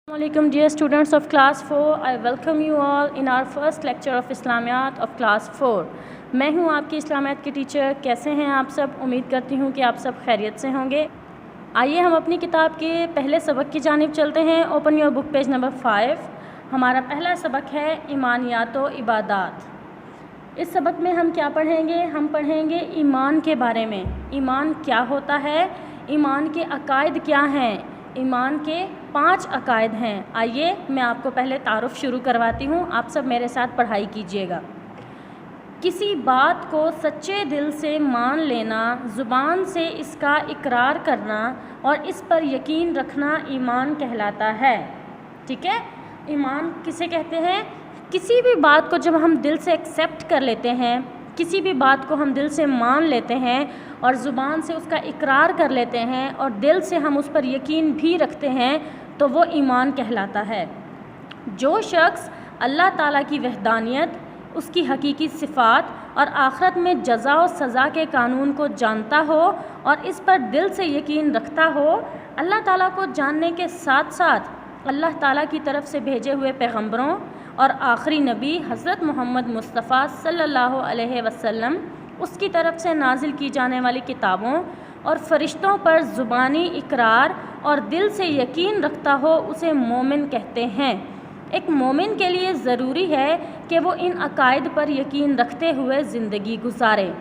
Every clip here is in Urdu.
Assalamualaikum dear students of class 4. I welcome you all in our first lecture of Islamiyat of class 4. میں ہوں آپ کی اسلامیات کی ٹیچر. کیسے ہیں آپ سب؟ امید کرتی ہوں کہ آپ سب خیریت سے ہوں گے. آئیے ہم اپنی کتاب کے پہلے سبق کی جانب چلتے ہیں. Open your book page number 5. ہمارا پہلا سبق ہے ایمانیات و عبادات. اس سبق میں ہم کیا پڑھیں گے؟ ہم پڑھیں گے ایمان کے بارے میں. ایمان کیا ہوتا ہے؟ ایمان کے عقائد کیا ہیں؟ ایمان کے 5 عقائد ہیں. آئیے میں آپ کو پہلے تعارف شروع کرواتی ہوں. آپ سب میرے ساتھ پڑھائی کیجیے گا. کسی بات کو سچے دل سے مان لینا، زبان سے اس کا اقرار کرنا اور اس پر یقین رکھنا ایمان کہلاتا ہے. ٹھیک ہے؟ ایمان کسے کہتے ہیں؟ کسی بھی بات کو جب ہم دل سے ایکسیپٹ کر لیتے ہیں، کسی بھی بات کو ہم دل سے مان لیتے ہیں اور زبان سے اس کا اقرار کر لیتے ہیں اور دل سے ہم اس پر یقین بھی رکھتے ہیں تو وہ ایمان کہلاتا ہے. جو شخص اللہ تعالیٰ کی وحدانیت، اس کی حقیقی صفات اور آخرت میں جزا و سزا کے قانون کو جانتا ہو اور اس پر دل سے یقین رکھتا ہو، اللہ تعالیٰ کو جاننے کے ساتھ ساتھ اللہ تعالیٰ کی طرف سے بھیجے ہوئے پیغمبروں اور آخری نبی حضرت محمد مصطفیٰ صلی اللہ علیہ وسلم، اس کی طرف سے نازل کی جانے والی کتابوں اور فرشتوں پر زبانی اقرار اور دل سے یقین رکھتا ہو، اسے مومن کہتے ہیں. ایک مومن کے لیے ضروری ہے کہ وہ ان عقائد پر یقین رکھتے ہوئے زندگی گزارے.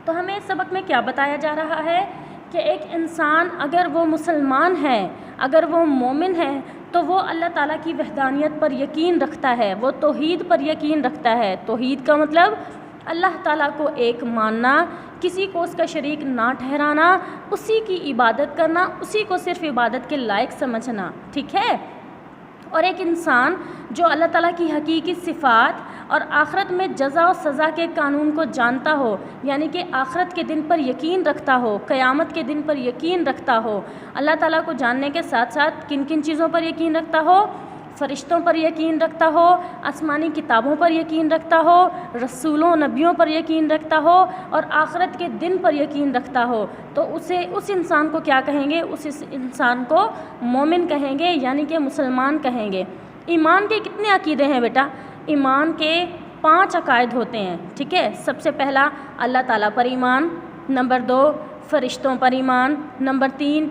تو ہمیں اس سبق میں کیا بتایا جا رہا ہے کہ ایک انسان اگر وہ مسلمان ہے، اگر وہ مومن ہے، تو وہ اللہ تعالیٰ کی وحدانیت پر یقین رکھتا ہے، وہ توحید پر یقین رکھتا ہے. توحید کا مطلب اللہ تعالیٰ کو ایک ماننا، کسی کو اس کا شریک نہ ٹھہرانا، اسی کی عبادت کرنا، اسی کو صرف عبادت کے لائق سمجھنا. ٹھیک ہے؟ اور ایک انسان جو اللہ تعالیٰ کی حقیقی صفات اور آخرت میں جزا و سزا کے قانون کو جانتا ہو، یعنی کہ آخرت کے دن پر یقین رکھتا ہو، قیامت کے دن پر یقین رکھتا ہو، اللہ تعالیٰ کو جاننے کے ساتھ ساتھ کن کن چیزوں پر یقین رکھتا ہو؟ فرشتوں پر یقین رکھتا ہو، آسمانی کتابوں پر یقین رکھتا ہو، رسولوں نبیوں پر یقین رکھتا ہو اور آخرت کے دن پر یقین رکھتا ہو، تو اس انسان کو کیا کہیں گے؟ اس انسان کو مومن کہیں گے، یعنی کہ مسلمان کہیں گے. ایمان کے کتنے عقیدے ہیں بیٹا؟ ایمان کے 5 عقائد ہوتے ہیں. ٹھیک ہے؟ سب سے پہلا اللہ تعالیٰ پر ایمان، نمبر 2 فرشتوں پر ایمان، نمبر 3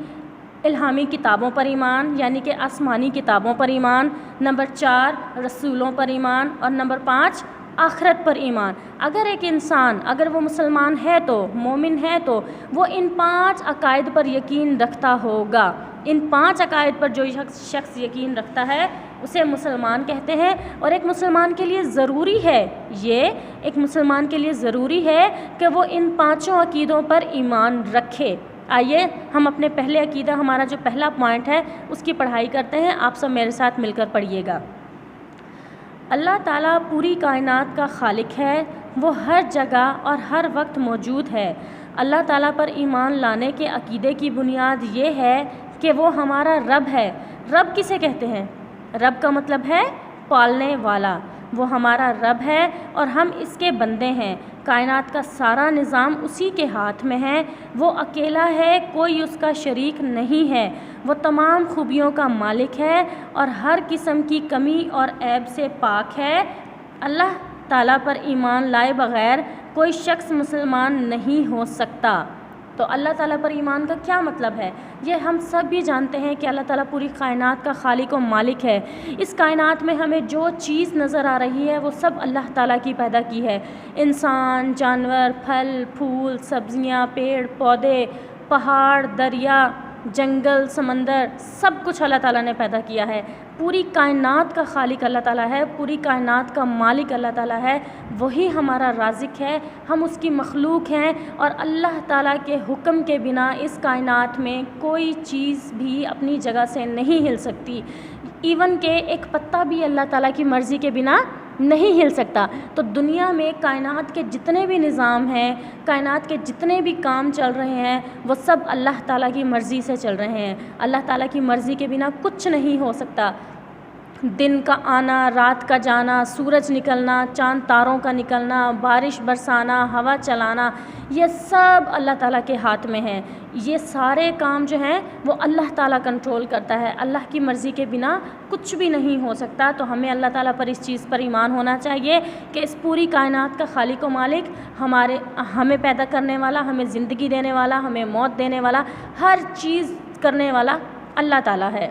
الہامی کتابوں پر ایمان یعنی کہ آسمانی کتابوں پر ایمان، نمبر 4 رسولوں پر ایمان اور نمبر 5 آخرت پر ایمان. اگر ایک انسان اگر وہ مسلمان ہے تو، مومن ہے تو وہ ان 5 عقائد پر یقین رکھتا ہوگا. ان 5 عقائد پر جو شخص یقین رکھتا ہے اسے مسلمان کہتے ہیں. اور ایک مسلمان کے لیے ضروری ہے ایک مسلمان کے لیے ضروری ہے کہ وہ ان 5 عقیدوں پر ایمان رکھے. آئیے ہم اپنے پہلے عقیدہ، ہمارا جو پہلا پوائنٹ ہے اس کی پڑھائی کرتے ہیں. آپ سب میرے ساتھ مل کر پڑھیے گا. اللہ تعالیٰ پوری کائنات کا خالق ہے، وہ ہر جگہ اور ہر وقت موجود ہے. اللہ تعالیٰ پر ایمان لانے کے عقیدے کی بنیاد یہ ہے کہ وہ ہمارا رب ہے. رب کسے کہتے ہیں؟ رب کا مطلب ہے پالنے والا. وہ ہمارا رب ہے اور ہم اس کے بندے ہیں. کائنات کا سارا نظام اسی کے ہاتھ میں ہے. وہ اکیلا ہے، کوئی اس کا شریک نہیں ہے. وہ تمام خوبیوں کا مالک ہے اور ہر قسم کی کمی اور عیب سے پاک ہے. اللہ تعالیٰ پر ایمان لائے بغیر کوئی شخص مسلمان نہیں ہو سکتا. تو اللہ تعالیٰ پر ایمان کا کیا مطلب ہے؟ یہ ہم سب بھی جانتے ہیں کہ اللہ تعالیٰ پوری کائنات کا خالق و مالک ہے. اس کائنات میں ہمیں جو چیز نظر آ رہی ہے وہ سب اللہ تعالیٰ کی پیدا کی ہے. انسان، جانور، پھل پھول، سبزیاں، پیڑ پودے، پہاڑ، دریا، جنگل، سمندر، سب کچھ اللہ تعالیٰ نے پیدا کیا ہے. پوری کائنات کا خالق اللہ تعالیٰ ہے، پوری کائنات کا مالک اللہ تعالیٰ ہے. وہی ہمارا رازق ہے، ہم اس کی مخلوق ہیں اور اللہ تعالیٰ کے حکم کے بنا اس کائنات میں کوئی چیز بھی اپنی جگہ سے نہیں ہل سکتی. ایون کہ ایک پتا بھی اللہ تعالیٰ کی مرضی کے بنا نہیں ہل سکتا. تو دنیا میں کائنات کے جتنے بھی نظام ہیں، کائنات کے جتنے بھی کام چل رہے ہیں، وہ سب اللہ تعالیٰ کی مرضی سے چل رہے ہیں. اللہ تعالیٰ کی مرضی کے بنا کچھ نہیں ہو سکتا. دن کا آنا، رات کا جانا، سورج نکلنا، چاند تاروں کا نکلنا، بارش برسانا، ہوا چلانا، یہ سب اللہ تعالیٰ کے ہاتھ میں ہے۔ یہ سارے کام جو ہیں وہ اللہ تعالیٰ کنٹرول کرتا ہے۔ اللہ کی مرضی کے بنا کچھ بھی نہیں ہو سکتا۔ تو ہمیں اللہ تعالیٰ پر اس چیز پر ایمان ہونا چاہیے کہ اس پوری کائنات کا خالق و مالک، ہمیں پیدا کرنے والا، ہمیں زندگی دینے والا، ہمیں موت دینے والا، ہر چیز کرنے والا اللہ تعالیٰ ہے۔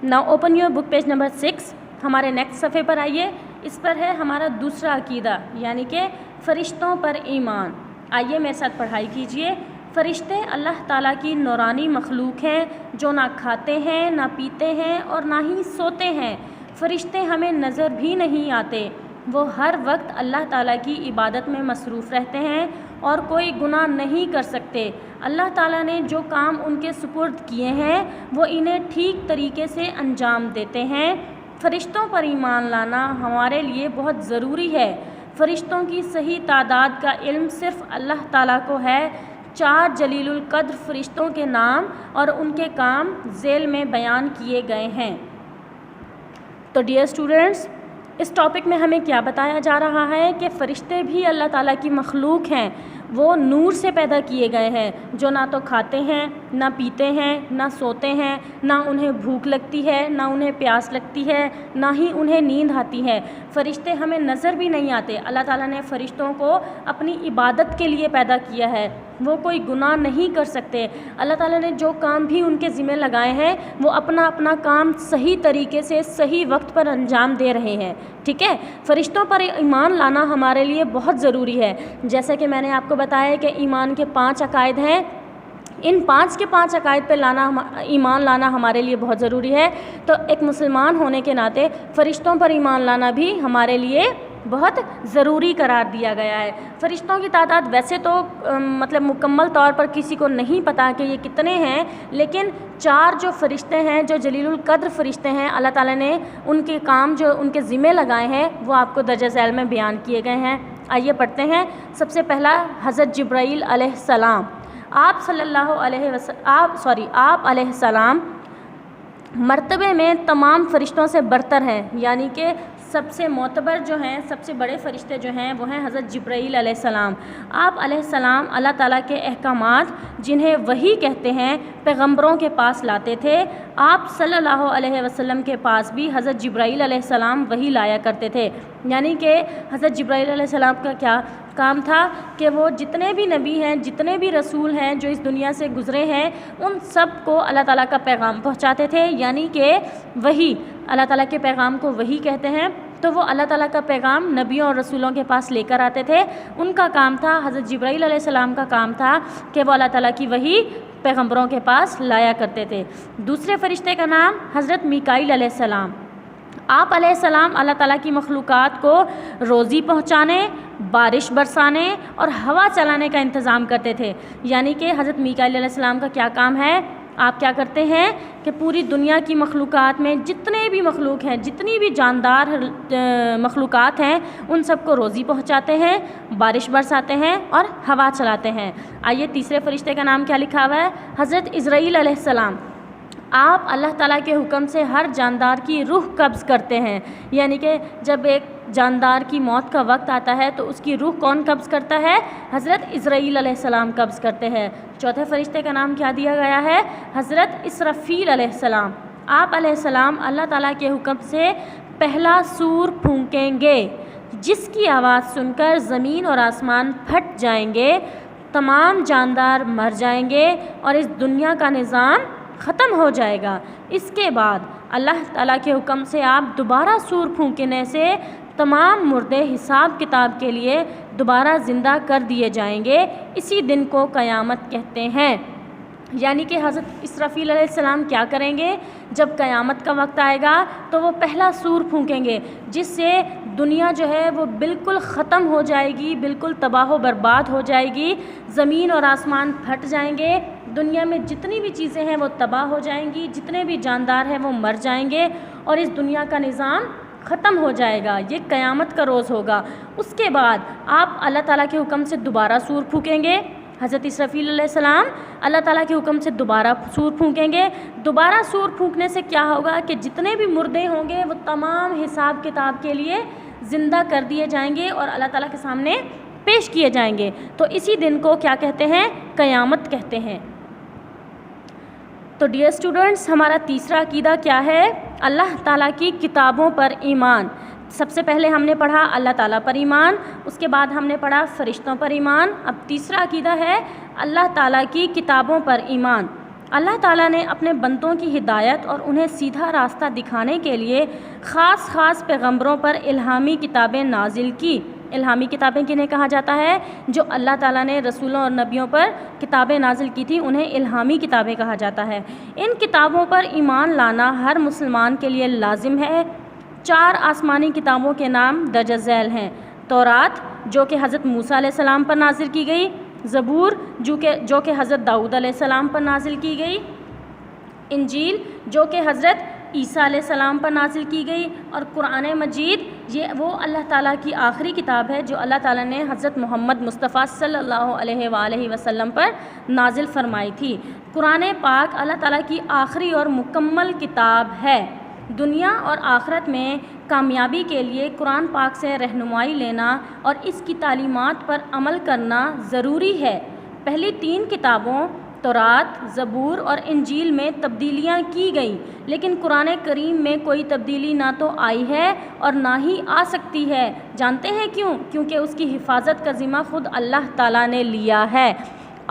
Now open your book page number 6. ہمارے نیکسٹ صفحے پر آئیے۔ اس پر ہے ہمارا دوسرا عقیدہ، یعنی کہ فرشتوں پر ایمان۔ آئیے میرے ساتھ پڑھائی کیجئے۔ فرشتے اللہ تعالیٰ کی نورانی مخلوق ہیں جو نہ کھاتے ہیں، نہ پیتے ہیں اور نہ ہی سوتے ہیں۔ فرشتے ہمیں نظر بھی نہیں آتے۔ وہ ہر وقت اللہ تعالیٰ کی عبادت میں مصروف رہتے ہیں اور کوئی گناہ نہیں کر سکتے۔ اللہ تعالیٰ نے جو کام ان کے سپرد کیے ہیں وہ انہیں ٹھیک طریقے سے انجام دیتے ہیں۔ فرشتوں پر ایمان لانا ہمارے لیے بہت ضروری ہے۔ فرشتوں کی صحیح تعداد کا علم صرف اللہ تعالیٰ کو ہے۔ 4 جلیل القدر فرشتوں کے نام اور ان کے کام ذیل میں بیان کیے گئے ہیں۔ تو ڈیئر اسٹوڈنٹس، اس ٹاپک میں ہمیں کیا بتایا جا رہا ہے کہ فرشتے بھی اللہ تعالیٰ کی مخلوق ہیں۔ وہ نور سے پیدا کیے گئے ہیں جو نہ تو کھاتے ہیں، نہ پیتے ہیں، نہ سوتے ہیں، نہ انہیں بھوک لگتی ہے، نہ انہیں پیاس لگتی ہے، نہ ہی انہیں نیند آتی ہے۔ فرشتے ہمیں نظر بھی نہیں آتے۔ اللہ تعالیٰ نے فرشتوں کو اپنی عبادت کے لیے پیدا کیا ہے۔ وہ کوئی گناہ نہیں کر سکتے۔ اللہ تعالیٰ نے جو کام بھی ان کے ذمہ لگائے ہیں وہ اپنا اپنا کام صحیح طریقے سے صحیح وقت پر انجام دے رہے ہیں۔ ٹھیک ہے، فرشتوں پر ایمان لانا ہمارے لیے بہت ضروری ہے۔ جیسا کہ میں نے آپ کو بتایا کہ ایمان کے 5 عقائد ہیں، ان 5 کے 5 عقائد پہ ایمان لانا ہمارے لیے بہت ضروری ہے۔ تو ایک مسلمان ہونے کے ناطے فرشتوں پر ایمان لانا بھی ہمارے لیے بہت ضروری قرار دیا گیا ہے۔ فرشتوں کی تعداد ویسے تو مکمل طور پر کسی کو نہیں پتہ کہ یہ کتنے ہیں، لیکن 4 جو فرشتے ہیں جو جلیل القدر فرشتے ہیں، اللہ تعالیٰ نے ان کے کام جو ان کے ذمہ لگائے ہیں وہ آپ کو درجہ ذیل میں بیان کیے گئے ہیں۔ آئیے پڑھتے ہیں۔ سب سے پہلا حضرت جبرائیل علیہ السلام۔ آپ علیہ السلام مرتبے میں تمام فرشتوں سے برتر ہیں، یعنی کہ سب سے معتبر جو ہیں، سب سے بڑے فرشتے جو ہیں وہ ہیں حضرت جبرائیل علیہ السلام۔ آپ علیہ السلام اللہ تعالیٰ کے احکامات جنہیں وحی کہتے ہیں پیغمبروں کے پاس لاتے تھے۔ آپ صلی اللہ علیہ وسلم کے پاس بھی حضرت جبرائیل علیہ السلام وحی لایا کرتے تھے، یعنی کہ حضرت جبرائیل علیہ السلام کا کیا کام تھا کہ وہ جتنے بھی نبی ہیں، جتنے بھی رسول ہیں جو اس دنیا سے گزرے ہیں، ان سب کو اللہ تعالیٰ کا پیغام پہنچاتے تھے، یعنی کہ وحی۔ اللہ تعالیٰ کے پیغام کو وحی کہتے ہیں۔ تو وہ اللہ تعالیٰ کا پیغام نبیوں اور رسولوں کے پاس لے کر آتے تھے۔ ان کا کام تھا، حضرت جبرائیل علیہ السلام کا کام تھا کہ وہ اللہ تعالیٰ کی وحی پیغمبروں کے پاس لایا کرتے تھے۔ دوسرے فرشتے کا نام حضرت میکائیل علیہ السلام۔ آپ علیہ السلام اللہ تعالیٰ کی مخلوقات کو روزی پہنچانے، بارش برسانے اور ہوا چلانے کا انتظام کرتے تھے، یعنی کہ حضرت میکائیل علیہ السلام کا کیا کام ہے؟ آپ کیا کرتے ہیں کہ پوری دنیا کی مخلوقات میں جتنے بھی مخلوق ہیں، جتنی بھی جاندار مخلوقات ہیں، ان سب کو روزی پہنچاتے ہیں، بارش برساتے ہیں اور ہوا چلاتے ہیں۔ آئیے تیسرے فرشتے کا نام کیا لکھا ہوا ہے؟ حضرت اسرائیل علیہ السلام۔ آپ اللہ تعالیٰ کے حکم سے ہر جاندار کی روح قبض کرتے ہیں، یعنی کہ جب ایک جاندار کی موت کا وقت آتا ہے تو اس کی روح کون قبض کرتا ہے؟ حضرت اسرائیل علیہ السلام قبض کرتے ہیں۔ چوتھے فرشتے کا نام کیا دیا گیا ہے؟ حضرت اسرافیل علیہ السلام۔ آپ علیہ السلام اللہ تعالیٰ کے حکم سے پہلا سور پھونکیں گے، جس کی آواز سن کر زمین اور آسمان پھٹ جائیں گے، تمام جاندار مر جائیں گے اور اس دنیا کا نظام ختم ہو جائے گا۔ اس کے بعد اللہ تعالیٰ کے حکم سے آپ دوبارہ سور پھونکنے سے تمام مردے حساب کتاب کے لیے دوبارہ زندہ کر دیے جائیں گے۔ اسی دن کو قیامت کہتے ہیں۔ یعنی کہ حضرت اسرافیل علیہ السلام کیا کریں گے؟ جب قیامت کا وقت آئے گا تو وہ پہلا سور پھونکیں گے، جس سے دنیا جو ہے وہ بالکل ختم ہو جائے گی، بالکل تباہ و برباد ہو جائے گی، زمین اور آسمان پھٹ جائیں گے، دنیا میں جتنی بھی چیزیں ہیں وہ تباہ ہو جائیں گی، جتنے بھی جاندار ہیں وہ مر جائیں گے اور اس دنیا کا نظام ختم ہو جائے گا۔ یہ قیامت کا روز ہوگا۔ اس کے بعد آپ اللہ تعالیٰ کے حکم سے دوبارہ سور پھونکیں گے۔ حضرت اسرافیل علیہ السلام اللہ تعالیٰ کے حکم سے دوبارہ سور پھونکیں گے. دوبارہ سور پھونکنے سے کیا ہوگا کہ جتنے بھی مردے ہوں گے وہ تمام حساب کتاب کے لیے زندہ کر دیے جائیں گے اور اللہ تعالیٰ کے سامنے پیش کیے جائیں گے. تو اسی دن کو کیا کہتے ہیں؟ قیامت کہتے ہیں. تو ڈیئر اسٹوڈنٹس، ہمارا تیسرا عقیدہ کیا ہے؟ اللہ تعالیٰ کی کتابوں پر ایمان. سب سے پہلے ہم نے پڑھا اللہ تعالیٰ پر ایمان، اس کے بعد ہم نے پڑھا فرشتوں پر ایمان. اب تیسرا عقیدہ ہے اللہ تعالیٰ کی کتابوں پر ایمان. اللہ تعالیٰ نے اپنے بندوں کی ہدایت اور انہیں سیدھا راستہ دکھانے کے لیے خاص پیغمبروں پر الہامی کتابیں نازل کی. الہامی کتابیں کنہیں کہا جاتا ہے؟ جو اللہ تعالیٰ نے رسولوں اور نبیوں پر کتابیں نازل کی تھی انہیں الہامی کتابیں کہا جاتا ہے. ان کتابوں پر ایمان لانا ہر مسلمان کے لیے لازم ہے. 4 آسمانی کتابوں کے نام درج ذیل ہیں: تورات جو کہ حضرت موسیٰ علیہ السلام پر نازل کی گئی، زبور جو کہ حضرت داؤد علیہ السلام پر نازل کی گئی، انجیل جو کہ حضرت عیسیٰ علیہ السلام پر نازل کی گئی، اور قرآن مجید یہ وہ اللہ تعالیٰ کی آخری کتاب ہے جو اللہ تعالیٰ نے حضرت محمد مصطفیٰ صلی اللہ علیہ وآلہ وسلم پر نازل فرمائی تھی. قرآن پاک اللہ تعالیٰ کی آخری اور مکمل کتاب ہے. دنیا اور آخرت میں کامیابی کے لیے قرآن پاک سے رہنمائی لینا اور اس کی تعلیمات پر عمل کرنا ضروری ہے. پہلی 3 کتابوں تورات، زبور اور انجیل میں تبدیلیاں کی گئیں، لیکن قرآن کریم میں کوئی تبدیلی نہ تو آئی ہے اور نہ ہی آ سکتی ہے. جانتے ہیں کیوں؟ کیونکہ اس کی حفاظت کا ذمہ خود اللہ تعالیٰ نے لیا ہے.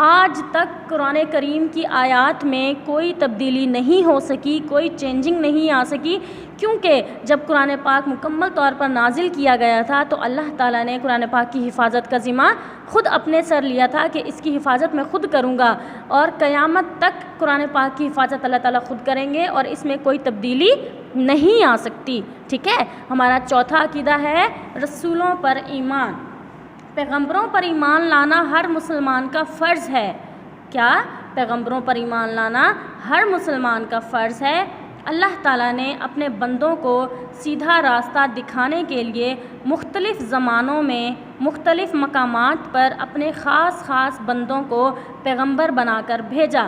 آج تک قرآن کریم کی آیات میں کوئی تبدیلی نہیں ہو سکی، کوئی چینجنگ نہیں آ سکی، کیونکہ جب قرآن پاک مکمل طور پر نازل کیا گیا تھا تو اللہ تعالیٰ نے قرآن پاک کی حفاظت کا ذمہ خود اپنے سر لیا تھا کہ اس کی حفاظت میں خود کروں گا، اور قیامت تک قرآن پاک کی حفاظت اللہ تعالیٰ خود کریں گے اور اس میں کوئی تبدیلی نہیں آ سکتی. ٹھیک ہے. ہمارا چوتھا عقیدہ ہے رسولوں پر ایمان. پیغمبروں پر ایمان لانا ہر مسلمان کا فرض ہے. کیا؟ پیغمبروں پر ایمان لانا ہر مسلمان کا فرض ہے. اللہ تعالیٰ نے اپنے بندوں کو سیدھا راستہ دکھانے کے لیے مختلف زمانوں میں مختلف مقامات پر اپنے خاص بندوں کو پیغمبر بنا کر بھیجا.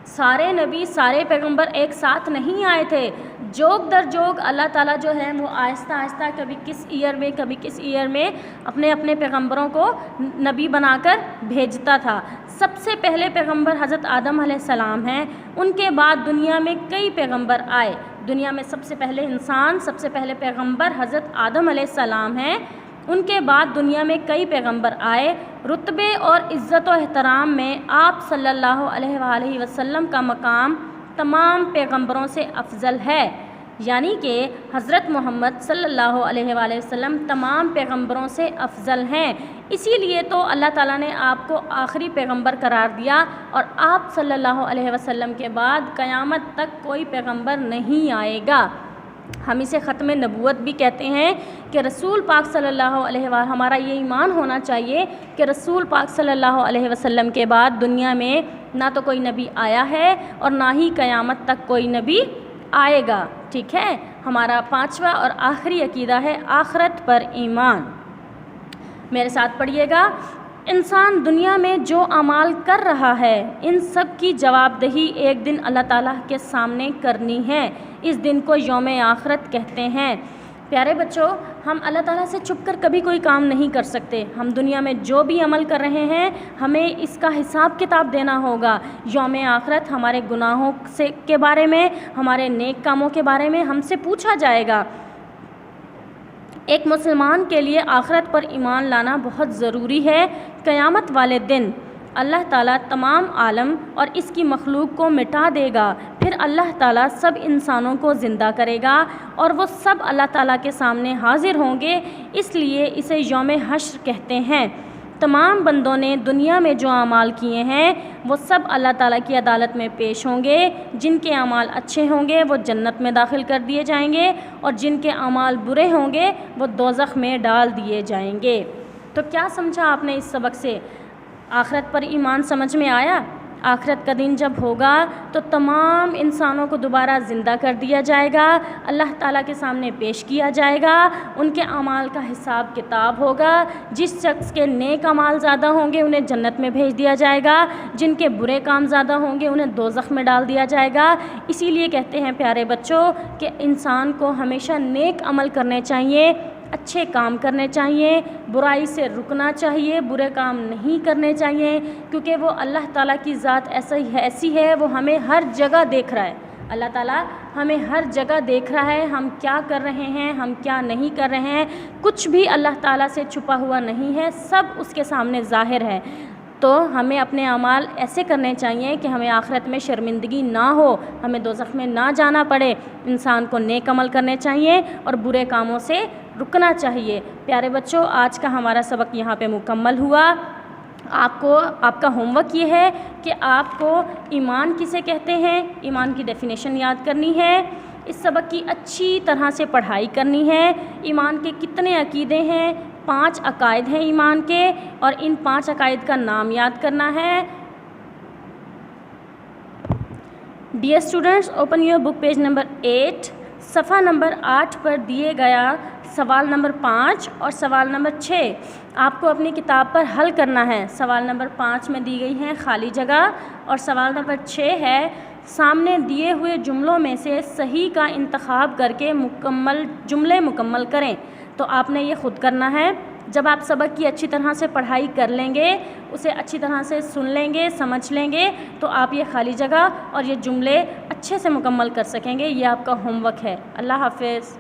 سارے نبی، سارے پیغمبر ایک ساتھ نہیں آئے تھے. جوگ در جوگ اللہ تعالیٰ جو ہے وہ آہستہ کبھی کس ایئر میں کبھی کس ایئر میں اپنے پیغمبروں کو نبی بنا کر بھیجتا تھا. سب سے پہلے پیغمبر حضرت آدم علیہ السلام ہیں. ان کے بعد دنیا میں کئی پیغمبر آئے. دنیا میں سب سے پہلے انسان، سب سے پہلے پیغمبر حضرت آدم علیہ السلام ہیں. ان کے بعد دنیا میں کئی پیغمبر آئے. رتبے اور عزت و احترام میں آپ صلی اللہ علیہ وآلہ وسلم کا مقام تمام پیغمبروں سے افضل ہے. یعنی کہ حضرت محمد صلی اللہ علیہ وآلہ وسلم تمام پیغمبروں سے افضل ہیں. اسی لیے تو اللہ تعالیٰ نے آپ کو آخری پیغمبر قرار دیا، اور آپ صلی اللہ علیہ وسلم کے بعد قیامت تک کوئی پیغمبر نہیں آئے گا. ہم اسے ختم نبوت بھی کہتے ہیں کہ رسول پاک صلی اللہ علیہ وسلم، ہمارا یہ ایمان ہونا چاہیے کہ رسول پاک صلی اللہ علیہ وسلم کے بعد دنیا میں نہ تو کوئی نبی آیا ہے اور نہ ہی قیامت تک کوئی نبی آئے گا. ٹھیک ہے. ہمارا 5واں اور آخری عقیدہ ہے آخرت پر ایمان. میرے ساتھ پڑھیے گا. انسان دنیا میں جو اعمال کر رہا ہے ان سب کی جواب دہی ایک دن اللہ تعالیٰ کے سامنے کرنی ہے. اس دن کو یوم آخرت کہتے ہیں. پیارے بچوں، ہم اللہ تعالیٰ سے چھپ کر کبھی کوئی کام نہیں کر سکتے. ہم دنیا میں جو بھی عمل کر رہے ہیں ہمیں اس کا حساب کتاب دینا ہوگا. یوم آخرت ہمارے گناہوں کے بارے میں، ہمارے نیک کاموں کے بارے میں ہم سے پوچھا جائے گا. ایک مسلمان کے لیے آخرت پر ایمان لانا بہت ضروری ہے. قیامت والے دن اللہ تعالیٰ تمام عالم اور اس کی مخلوق کو مٹا دے گا. پھر اللہ تعالیٰ سب انسانوں کو زندہ کرے گا اور وہ سب اللہ تعالیٰ کے سامنے حاضر ہوں گے. اس لیے اسے یوم حشر کہتے ہیں. تمام بندوں نے دنیا میں جو اعمال کیے ہیں وہ سب اللہ تعالیٰ کی عدالت میں پیش ہوں گے. جن کے اعمال اچھے ہوں گے وہ جنت میں داخل کر دیے جائیں گے، اور جن کے اعمال برے ہوں گے وہ دوزخ میں ڈال دیے جائیں گے. تو کیا سمجھا آپ نے اس سبق سے؟ آخرت پر ایمان سمجھ میں آیا؟ آخرت کا دن جب ہوگا تو تمام انسانوں کو دوبارہ زندہ کر دیا جائے گا، اللہ تعالیٰ کے سامنے پیش کیا جائے گا، ان کے اعمال کا حساب کتاب ہوگا۔ جس شخص کے نیک اعمال زیادہ ہوں گے انہیں جنت میں بھیج دیا جائے گا، جن کے برے کام زیادہ ہوں گے انہیں دوزخ میں ڈال دیا جائے گا۔ اسی لیے کہتے ہیں پیارے بچوں کہ انسان کو ہمیشہ نیک عمل کرنے چاہیے، اچھے کام کرنے چاہیے، برائی سے رکنا چاہیے، برے کام نہیں کرنے چاہیے، کیونکہ وہ اللہ تعالیٰ کی ذات ایسی ہے، وہ ہمیں ہر جگہ دیکھ رہا ہے۔ اللہ تعالیٰ ہمیں ہر جگہ دیکھ رہا ہے، ہم کیا کر رہے ہیں، ہم کیا نہیں کر رہے ہیں، کچھ بھی اللہ تعالیٰ سے چھپا ہوا نہیں ہے، سب اس کے سامنے ظاہر ہے۔ تو ہمیں اپنے اعمال ایسے کرنے چاہیے کہ ہمیں آخرت میں شرمندگی نہ ہو، ہمیں دوزخ میں نہ جانا پڑے۔ انسان کو نیک عمل کرنے چاہیے اور برے کاموں سے رکنا چاہیے۔ پیارے بچوں، آج کا ہمارا سبق یہاں پہ مکمل ہوا۔ آپ کا ہوم ورک یہ ہے کہ آپ کو ایمان کسے کہتے ہیں، ایمان کی ڈیفینیشن یاد کرنی ہے، اس سبق کی اچھی طرح سے پڑھائی کرنی ہے۔ ایمان کے کتنے عقیدے ہیں؟ 5 عقائد ہیں ایمان کے، اور ان 5 عقائد کا نام یاد کرنا ہے۔ Dear students, open your book page number 8، صفحہ نمبر 8 پر دیے گیا سوال نمبر 5 اور سوال نمبر 6 آپ کو اپنی کتاب پر حل کرنا ہے۔ سوال نمبر 5 میں دی گئی ہیں خالی جگہ، اور سوال نمبر 6 ہے سامنے دیے ہوئے جملوں میں سے صحیح کا انتخاب کر کے جملے مکمل کریں۔ تو آپ نے یہ خود کرنا ہے۔ جب آپ سبق کی اچھی طرح سے پڑھائی کر لیں گے، اسے اچھی طرح سے سن لیں گے، سمجھ لیں گے، تو آپ یہ خالی جگہ اور یہ جملے اچھے سے مکمل کر سکیں گے۔ یہ آپ کا ہوم ورک ہے۔ اللہ حافظ۔